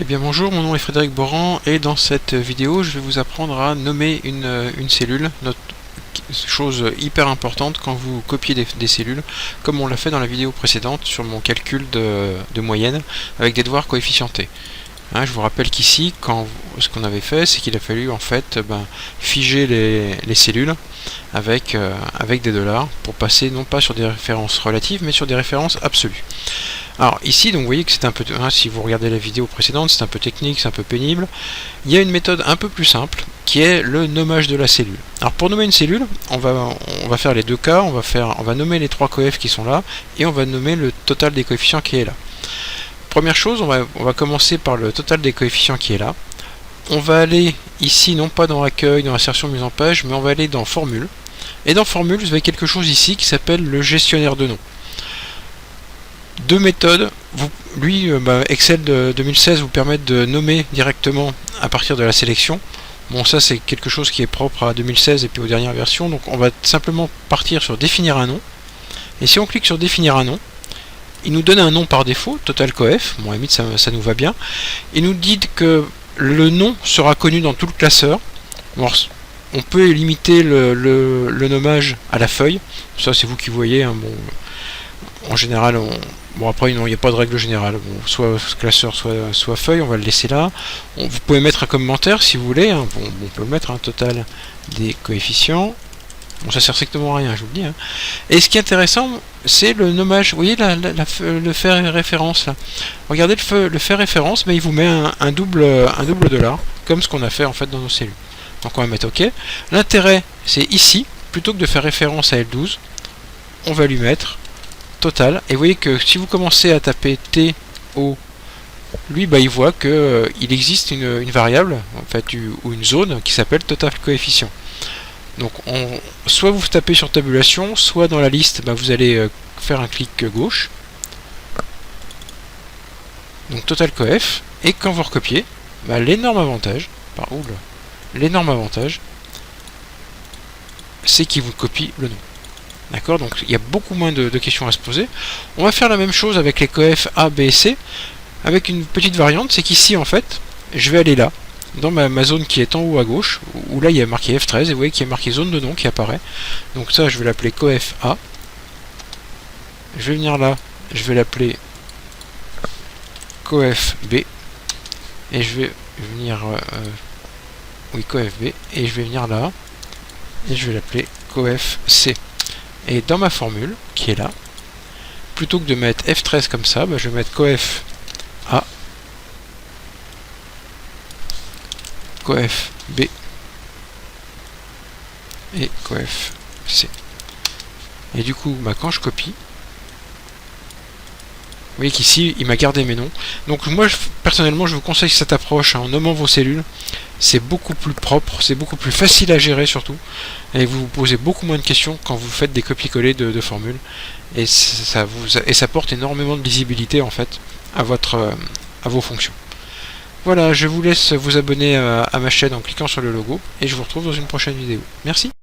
Eh bien bonjour, mon nom est Frédéric Boran et dans cette vidéo je vais vous apprendre à nommer une cellule, chose hyper importante quand vous copiez des cellules, comme on l'a fait dans la vidéo précédente sur mon calcul de moyenne avec des devoirs coefficientés. Je vous rappelle qu'ici, ce qu'on avait fait, c'est qu'il a fallu en fait figer les cellules avec des dollars pour passer non pas sur des références relatives mais sur des références absolues. Alors ici, donc vous voyez que c'est un peu, si vous regardez la vidéo précédente, c'est un peu technique, c'est un peu pénible. Il y a une méthode un peu plus simple qui est le nommage de la cellule. Alors pour nommer une cellule, on va faire les deux cas, on va nommer les trois coefs qui sont là et on va nommer le total des coefficients qui est là. Première chose, on va commencer par le total des coefficients qui est là. On va aller ici, non pas dans accueil, dans insertion, mise en page, mais on va aller dans formule. Et dans formule, vous avez quelque chose ici qui s'appelle le gestionnaire de noms. Deux méthodes. Excel de 2016 vous permet de nommer directement à partir de la sélection. Bon, ça c'est quelque chose qui est propre à 2016 et puis aux dernières versions. Donc on va simplement partir sur définir un nom. Et si on clique sur définir un nom, il nous donne un nom par défaut, total coef. Bon, à la limite ça nous va bien. Il nous dit que le nom sera connu dans tout le classeur. Alors, on peut limiter le nommage à la feuille. Ça c'est vous qui voyez. En général, après non, il n'y a pas de règle générale. Bon, soit classeur, soit feuille, on va le laisser là. Vous pouvez mettre un commentaire si vous voulez. On peut mettre un total des coefficients. Bon, ça sert strictement à rien, je vous le dis. Et ce qui est intéressant, c'est le nommage. Vous voyez le faire référence là. Regardez le faire référence, mais il vous met un double dollar, comme ce qu'on a fait en fait dans nos cellules. Donc on va mettre OK. L'intérêt, c'est ici, plutôt que de faire référence à L12, on va lui mettre total. Et vous voyez que si vous commencez à taper TO, lui, il voit que il existe une variable, en fait, ou une zone qui s'appelle total coefficient. Donc, soit vous tapez sur tabulation, soit dans la liste, vous allez faire un clic gauche. Donc total coef. Et quand vous recopiez, l'énorme avantage, c'est qu'il vous copie le nom. D'accord, donc il y a beaucoup moins de questions à se poser. On va faire la même chose avec les coefs A, B et C, avec une petite variante, c'est qu'ici en fait, je vais aller là, dans ma zone qui est en haut à gauche, où là il y a marqué F13, et vous voyez qu'il y a marqué zone de nom qui apparaît. Donc ça je vais l'appeler coef A. Je vais venir là, je vais l'appeler coef B, et je vais venir coef B, et je vais venir là, et je vais l'appeler coef C. Et dans ma formule, qui est là, plutôt que de mettre F13 comme ça, je vais mettre coef A, coef B et coef C. Et du coup, quand je copie, vous voyez qu'ici, il m'a gardé mes noms. Donc moi, personnellement, je vous conseille cette approche en nommant vos cellules. C'est beaucoup plus propre, c'est beaucoup plus facile à gérer surtout. Et vous vous posez beaucoup moins de questions quand vous faites des copier-coller de formules. Et ça apporte énormément de lisibilité en fait à vos fonctions. Voilà, je vous laisse vous abonner à ma chaîne en cliquant sur le logo. Et je vous retrouve dans une prochaine vidéo. Merci.